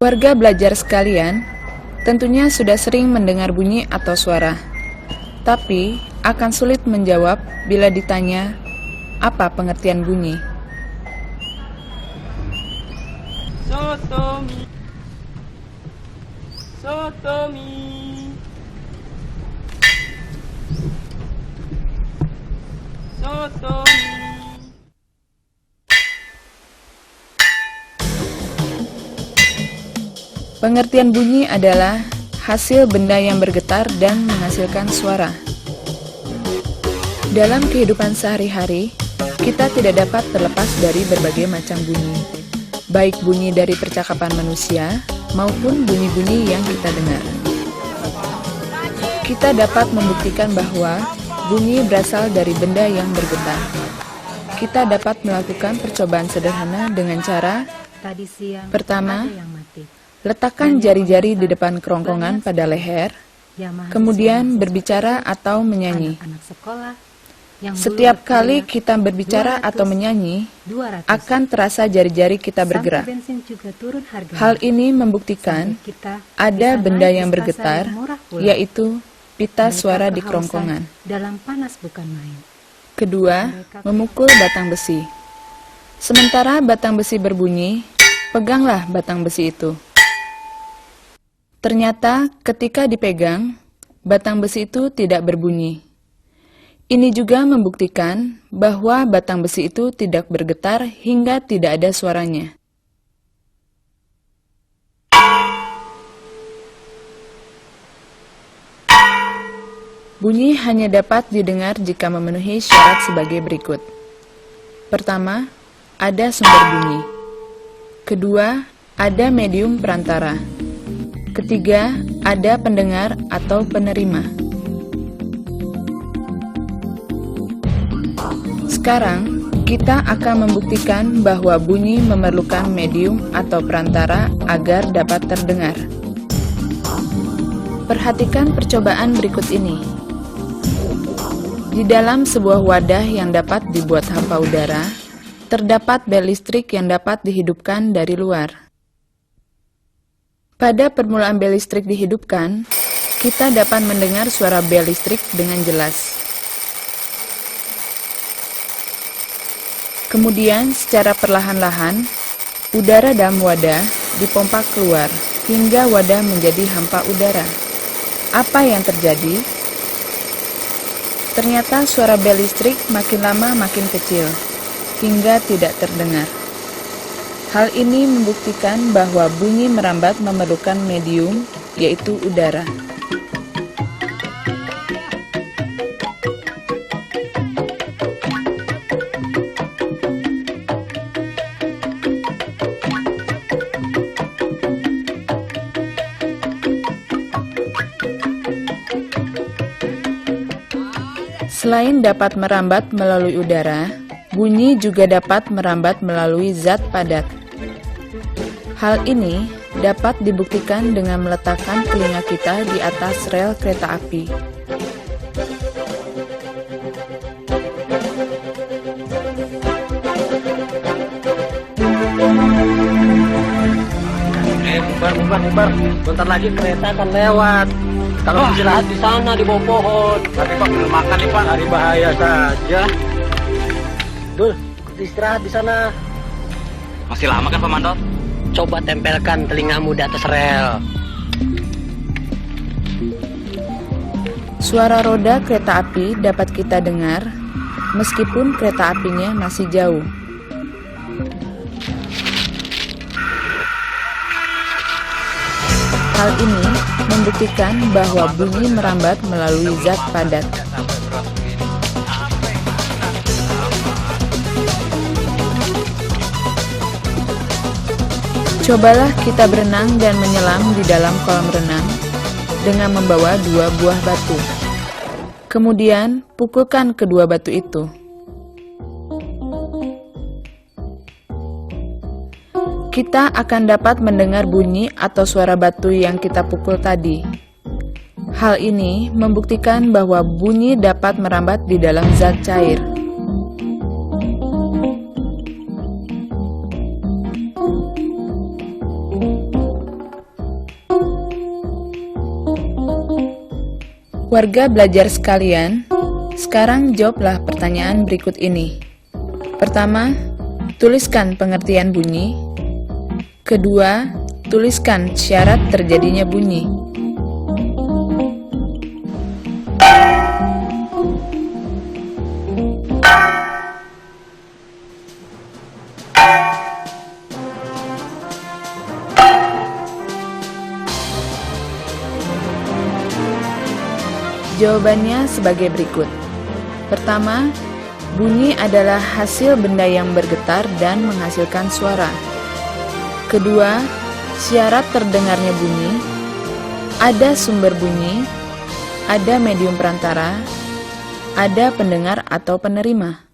Warga belajar sekalian, tentunya sudah sering mendengar bunyi atau suara, tapi akan sulit menjawab bila ditanya apa pengertian bunyi. Sotomi, sotomi, sotomi. Pengertian bunyi adalah hasil benda yang bergetar dan menghasilkan suara. Dalam kehidupan sehari-hari, kita tidak dapat terlepas dari berbagai macam bunyi, baik bunyi dari percakapan manusia maupun bunyi-bunyi yang kita dengar. Kita dapat membuktikan bahwa bunyi berasal dari benda yang bergetar. Kita dapat melakukan percobaan sederhana dengan cara pertama, letakkan jari-jari di depan kerongkongan pada leher, kemudian berbicara atau menyanyi. Setiap kali kita berbicara atau menyanyi, akan terasa jari-jari kita bergerak. Hal ini membuktikan ada benda yang bergetar, yaitu pita suara di kerongkongan. Kedua, memukul batang besi. Sementara batang besi berbunyi, peganglah batang besi itu. Ternyata ketika dipegang, batang besi itu tidak berbunyi. Ini juga membuktikan bahwa batang besi itu tidak bergetar hingga tidak ada suaranya. Bunyi hanya dapat didengar jika memenuhi syarat sebagai berikut. Pertama, ada sumber bunyi. Kedua, ada medium perantara. Ketiga, ada pendengar atau penerima. Sekarang, kita akan membuktikan bahwa bunyi memerlukan medium atau perantara agar dapat terdengar. Perhatikan percobaan berikut ini. Di dalam sebuah wadah yang dapat dibuat hampa udara, terdapat bel listrik yang dapat dihidupkan dari luar. Pada permulaan bel listrik dihidupkan, kita dapat mendengar suara bel listrik dengan jelas. Kemudian, secara perlahan-lahan, udara dalam wadah dipompa keluar hingga wadah menjadi hampa udara. Apa yang terjadi? Ternyata suara bel listrik makin lama makin kecil, hingga tidak terdengar. Hal ini membuktikan bahwa bunyi merambat memerlukan medium, yaitu udara. Selain dapat merambat melalui udara, bunyi juga dapat merambat melalui zat padat. Hal ini dapat dibuktikan dengan meletakkan telinga kita di atas rel kereta api. Bubar. Bentar lagi kereta akan lewat. Kalau istirahat di sana di bawah pohon. Tapi Pak belum makan nih Pak. Hari bahaya saja. Dul, istirahat di sana. Masih lama kan Pak Mandor? Coba tempelkan telingamu di atas rel. Suara roda kereta api dapat kita dengar meskipun kereta apinya masih jauh. Hal ini membuktikan bahwa bunyi merambat melalui zat padat. Cobalah kita berenang dan menyelam di dalam kolam renang dengan membawa 2 buah batu. Kemudian, pukulkan kedua batu itu. Kita akan dapat mendengar bunyi atau suara batu yang kita pukul tadi. Hal ini membuktikan bahwa bunyi dapat merambat di dalam zat cair. Warga belajar sekalian, sekarang jawablah pertanyaan berikut ini. Pertama, tuliskan pengertian bunyi. Kedua, tuliskan syarat terjadinya bunyi. Jawabannya sebagai berikut. Pertama, bunyi adalah hasil benda yang bergetar dan menghasilkan suara. Kedua, syarat terdengarnya bunyi. Ada sumber bunyi, ada medium perantara, ada pendengar atau penerima.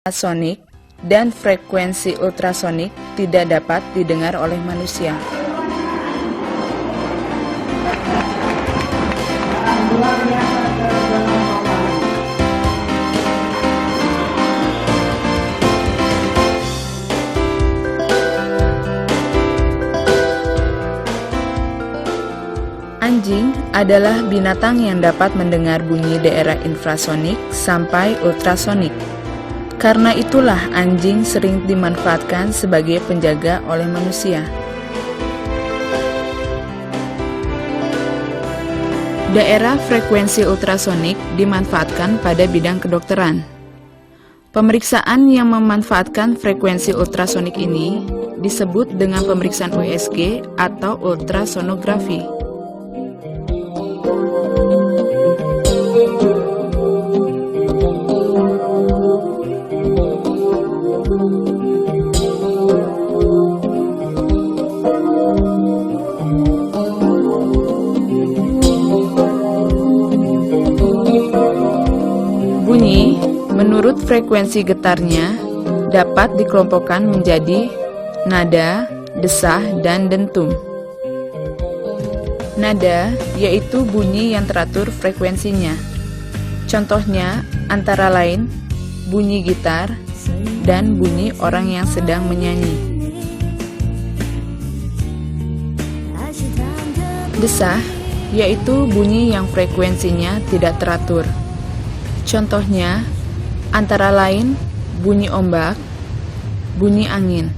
Sonik dan frekuensi ultrasonik tidak dapat didengar oleh manusia. Anjing adalah binatang yang dapat mendengar bunyi daerah infrasonik sampai ultrasonik. Karena itulah anjing sering dimanfaatkan sebagai penjaga oleh manusia. Daerah frekuensi ultrasonik dimanfaatkan pada bidang kedokteran. Pemeriksaan yang memanfaatkan frekuensi ultrasonik ini disebut dengan pemeriksaan USG atau ultrasonografi. Bunyi, menurut frekuensi getarnya, dapat dikelompokkan menjadi nada, desah, dan dentum. Nada yaitu bunyi yang teratur frekuensinya. Contohnya antara lain bunyi gitar dan bunyi orang yang sedang menyanyi. Desah yaitu bunyi yang frekuensinya tidak teratur. Contohnya antara lain bunyi ombak, bunyi angin.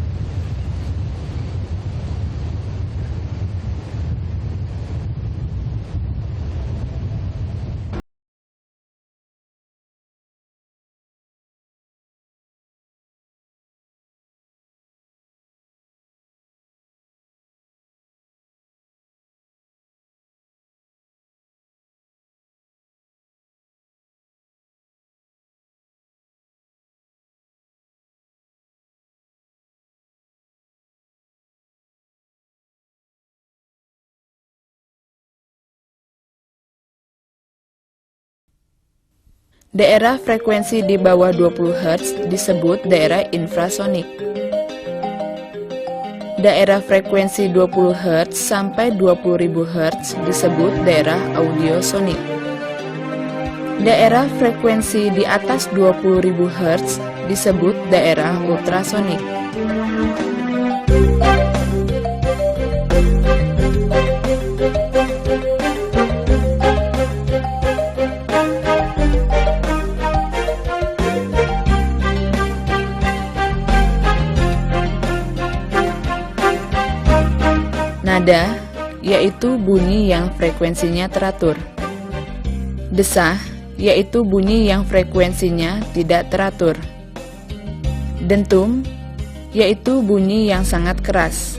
Daerah frekuensi di bawah 20 Hz disebut daerah infrasonik. Daerah frekuensi 20 Hz sampai 20.000 Hz disebut daerah audiosonik. Daerah frekuensi di atas 20.000 Hz disebut daerah ultrasonik. Nada yaitu bunyi yang frekuensinya teratur. Desah yaitu bunyi yang frekuensinya tidak teratur. Dentum yaitu bunyi yang sangat keras.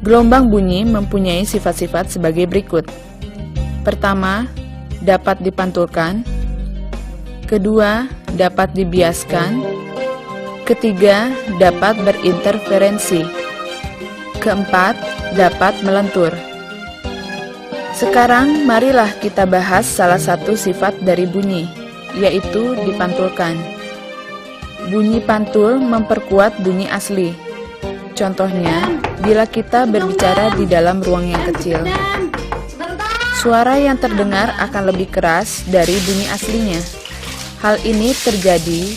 Gelombang bunyi mempunyai sifat-sifat sebagai berikut. Pertama, dapat dipantulkan. Kedua, dapat dibiaskan. Ketiga, dapat berinterferensi. Keempat, dapat melentur. Sekarang, marilah kita bahas salah satu sifat dari bunyi, yaitu dipantulkan. Bunyi pantul memperkuat bunyi asli. Contohnya, bila kita berbicara di dalam ruang yang kecil, suara yang terdengar akan lebih keras dari bunyi aslinya. Hal ini terjadi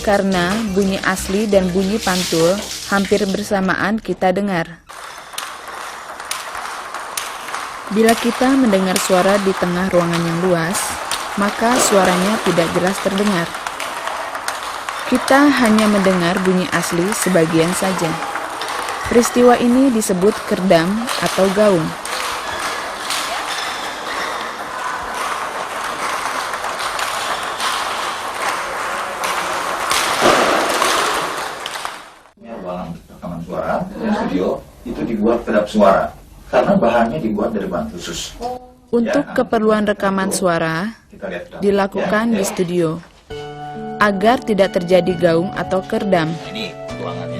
karena bunyi asli dan bunyi pantul hampir bersamaan kita dengar. Bila kita mendengar suara di tengah ruangan yang luas, maka suaranya tidak jelas terdengar. Kita hanya mendengar bunyi asli sebagian saja. Peristiwa ini disebut kerdam atau gaung. Ruangan rekaman suara dan studio itu dibuat kedap suara karena bahannya dibuat dari bahan khusus. Untuk keperluan rekaman suara dilakukan di studio agar tidak terjadi gaung atau kerdam.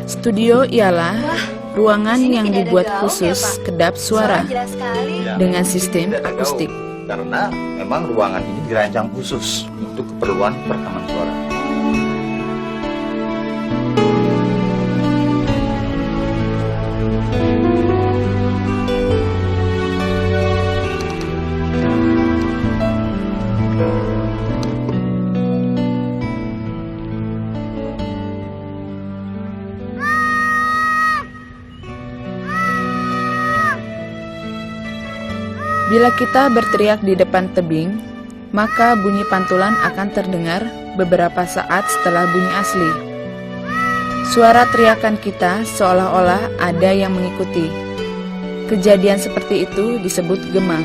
Studio ialah ruangan yang dibuat khusus kedap suara dengan sistem akustik. Karena memang ruangan ini dirancang khusus untuk keperluan rekaman suara. Bila kita berteriak di depan tebing, maka bunyi pantulan akan terdengar beberapa saat setelah bunyi asli. Suara teriakan kita seolah-olah ada yang mengikuti. Kejadian seperti itu disebut gema.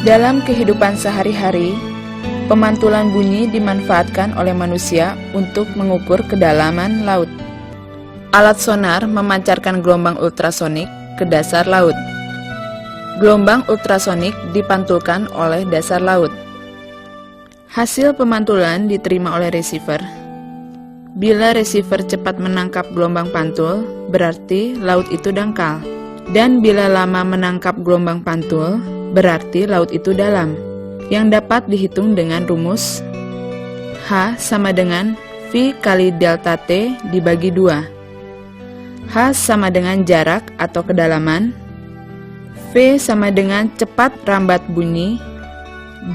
Dalam kehidupan sehari-hari, pemantulan bunyi dimanfaatkan oleh manusia untuk mengukur kedalaman laut. Alat sonar memancarkan gelombang ultrasonik ke dasar laut. Gelombang ultrasonik dipantulkan oleh dasar laut. Hasil pemantulan diterima oleh receiver. Bila receiver cepat menangkap gelombang pantul, berarti laut itu dangkal. Dan bila lama menangkap gelombang pantul, berarti laut itu dalam. Yang dapat dihitung dengan rumus H sama dengan V kali delta T dibagi 2. H sama dengan jarak atau kedalaman, V sama dengan cepat rambat bunyi,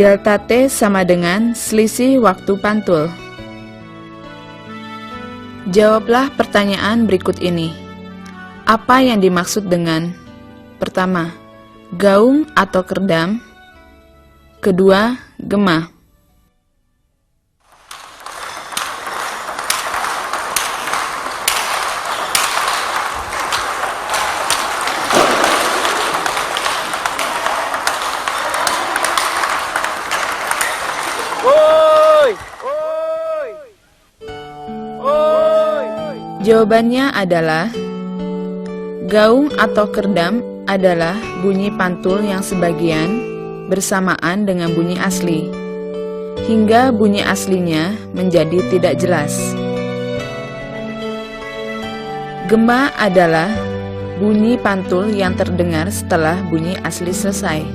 delta T sama dengan selisih waktu pantul. Jawablah pertanyaan berikut ini. Apa yang dimaksud dengan pertama, gaung atau kerdam? Kedua, gema. Jawabannya adalah gaung atau kerdam adalah bunyi pantul yang sebagian bersamaan dengan bunyi asli, hingga bunyi aslinya menjadi tidak jelas. Gema adalah bunyi pantul yang terdengar setelah bunyi asli selesai.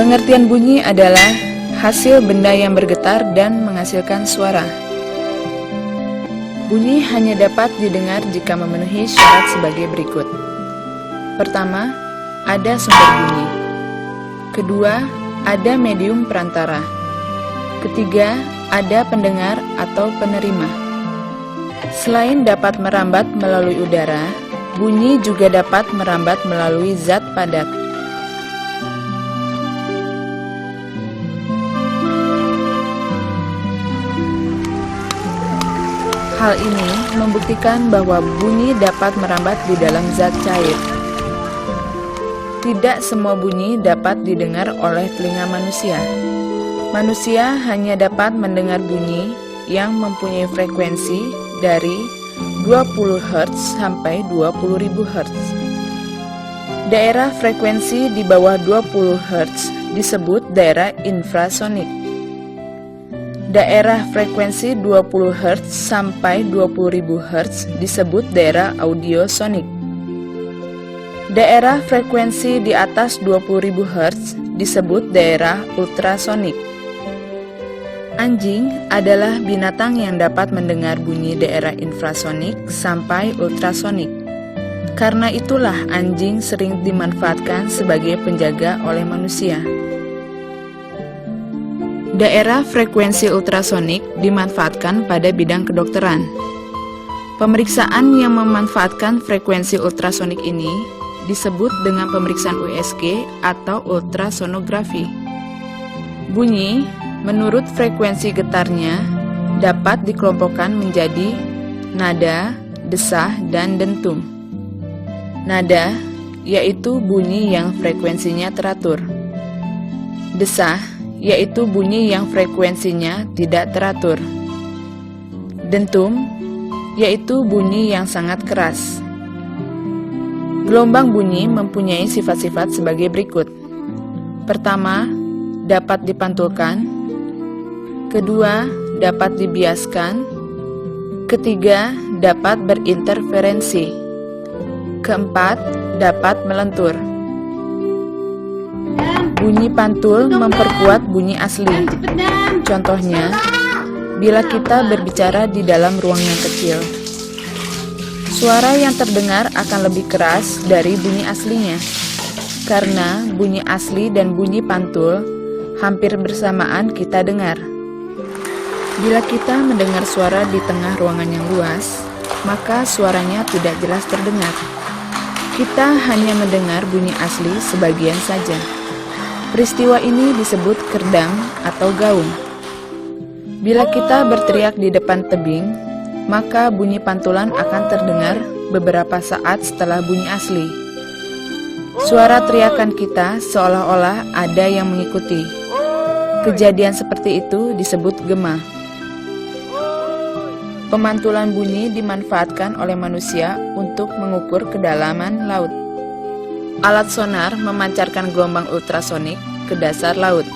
Pengertian bunyi adalah hasil benda yang bergetar dan menghasilkan suara. Bunyi hanya dapat didengar jika memenuhi syarat sebagai berikut. Pertama, ada sumber bunyi. Kedua, ada medium perantara. Ketiga, ada pendengar atau penerima. Selain dapat merambat melalui udara, bunyi juga dapat merambat melalui zat padat. Hal ini membuktikan bahwa bunyi dapat merambat di dalam zat cair. Tidak semua bunyi dapat didengar oleh telinga manusia. Manusia hanya dapat mendengar bunyi yang mempunyai frekuensi dari 20 Hz sampai 20.000 Hz. Daerah frekuensi di bawah 20 Hz disebut daerah infrasonik. Daerah frekuensi 20 Hz sampai 20.000 Hz disebut daerah audiosonik. Daerah frekuensi di atas 20.000 Hz disebut daerah ultrasonik. Anjing adalah binatang yang dapat mendengar bunyi daerah infrasonik sampai ultrasonik. Karena itulah anjing sering dimanfaatkan sebagai penjaga oleh manusia. Daerah frekuensi ultrasonik dimanfaatkan pada bidang kedokteran. Pemeriksaan yang memanfaatkan frekuensi ultrasonik ini disebut dengan pemeriksaan USG atau ultrasonografi. Bunyi, menurut frekuensi getarnya, dapat dikelompokkan menjadi nada, desah, dan dentum. Nada, yaitu bunyi yang frekuensinya teratur. Desah, yaitu bunyi yang frekuensinya tidak teratur. Dentum, yaitu bunyi yang sangat keras. Gelombang bunyi mempunyai sifat-sifat sebagai berikut. Pertama, dapat dipantulkan. Kedua, dapat dibiaskan. Ketiga, dapat berinterferensi. Keempat, dapat melentur. Bunyi pantul memperkuat bunyi asli. Contohnya, bila kita berbicara di dalam ruang yang kecil, suara yang terdengar akan lebih keras dari bunyi aslinya. Karena bunyi asli dan bunyi pantul hampir bersamaan kita dengar. Bila kita mendengar suara di tengah ruangan yang luas, maka suaranya tidak jelas terdengar. Kita hanya mendengar bunyi asli sebagian saja. Peristiwa ini disebut kerdang atau gaung. Bila kita berteriak di depan tebing, maka bunyi pantulan akan terdengar beberapa saat setelah bunyi asli. Suara teriakan kita seolah-olah ada yang mengikuti. Kejadian seperti itu disebut gema. Pemantulan bunyi dimanfaatkan oleh manusia untuk mengukur kedalaman laut. Alat sonar memancarkan gelombang ultrasonik ke dasar laut.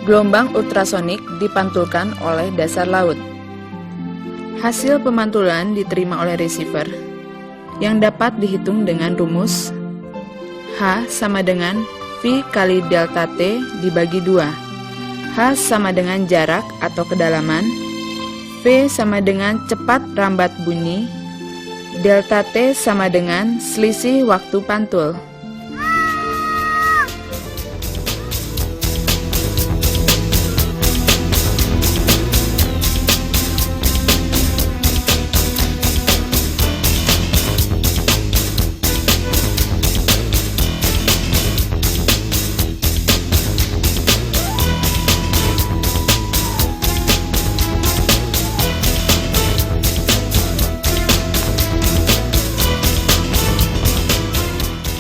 Gelombang ultrasonik dipantulkan oleh dasar laut. Hasil pemantulan diterima oleh receiver, yang dapat dihitung dengan rumus H sama dengan V kali delta T dibagi 2. H sama dengan jarak atau kedalaman, V sama dengan cepat rambat bunyi, delta T sama dengan selisih waktu pantul.